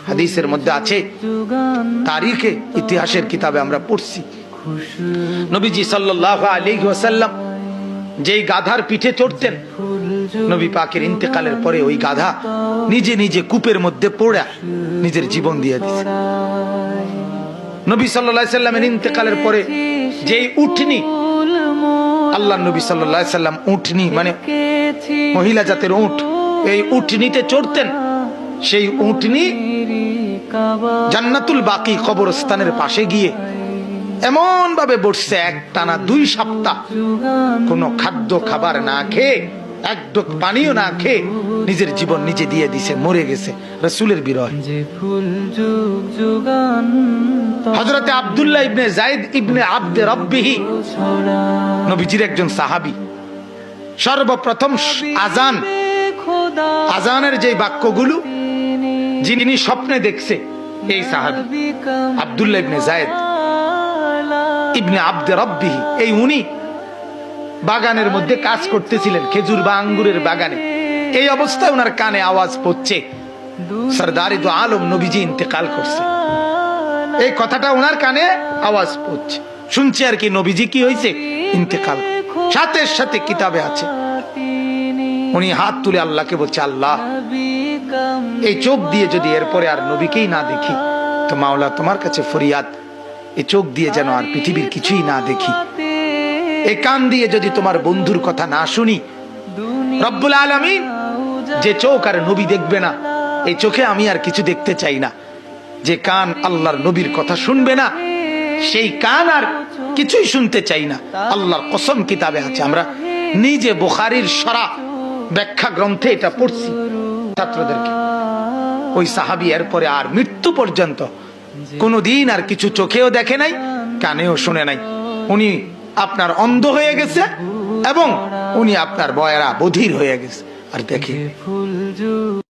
হাদিসের মধ্যে আছে, তারিখে ইতিহাসের কিতাবে আমরা পড়ছি, নবীজি সাল্লাল্লাহু আলাইহি ওয়াসাল্লাম যেই গাধার পিঠে চড়তেন, নবী পাকের ইন্তেকালের পরে ওই গাধা নিজে নিজে কূপের মধ্যে পড়ে নিজের জীবন দিয়ে দিয়েছে। নবী সাল্লাল্লাহু আলাইহি সাল্লামের ইন্তেকালের পরে যেই উটনি, আল্লাহর নবী সাল্লাল্লাহু আলাইহি সাল্লাম উটনি মানে মহিলা জাতের উট, এই উটনিতে চড়তেন, সেই উটনি জান্নাতুল বাকি কবরস্থানের পাশে গিয়ে এমন ভাবে বসছে, এক টানা 2 সপ্তাহ কোনো খাদ্য খাবার না খেয়ে, এক ঢোক পানিও না খেয়ে নিজের জীবন নিজে দিয়ে দিছে, মরে গেছে রাসূলের বিরহে। হযরতে আব্দুল্লাহ ইবনে যায়েদ ইবনে আব্দে রব্বিহি নবীজির একজন সাহাবী, সর্বপ্রথম আজানের যে বাক্যগুলো যিনি স্বপ্নে দেখছে, এই সাহাবী আব্দুল্লাহ ইবনে যায়েদ ইবনে আব্দে রব্বিহি, এই উনি বাগানের মধ্যে কাজ করতেছিলেন, খেজুর বা আঙ্গুরের বাগানে। এই অবস্থায় ওনার কানে আওয়াজ পড়ছে, সরদারি দু আলম নবীজি ইন্তেকাল করছে। এই কথাটা ওনার কানে আওয়াজ পড়ছে, শুনছে আর কি, নবীজি কি হয়েছে, ইন্তেকাল। সাথে সাথে কিতাবে আছে, উনি হাত তুলে আল্লাহকে বলছে, আল্লাহ এই চোখ দিয়ে যদি এরপরে আর নবীকেই না দেখি, তো মাওলা তোমার কাছে ফরিয়াদ, এই চোখ দিয়ে যেন আর পৃথিবীর কিছুই না দেখি, এই কান দিয়ে যদি তোমার বন্ধুর কথা না শুনি। রব্বুল আলামিন যে চোখ আর নবী দেখবে না, এই চোখে আমি আর কিছু দেখতে চাই না। যে কান আল্লাহর নবীর কথা শুনবে না, সেই কান আর কিছুই শুনতে চাই না। আল্লাহর কসম কিতাবে আছে, আমরা নিজে বুখারীর শরহ ব্যাখ্যা গ্রন্থে এটা পড়ছি ছাত্রদেরকে। ওই সাহাবী এরপরে আর মৃত্যু পর্যন্ত কোনোদিন আর কিছু চোখেও দেখে নাই, কানেও শুনে নাই। উনি আপনার অন্ধ হয়ে গেছে এবং উনি আপনার বয়রা বধির হয়ে গেছে, আর দেখে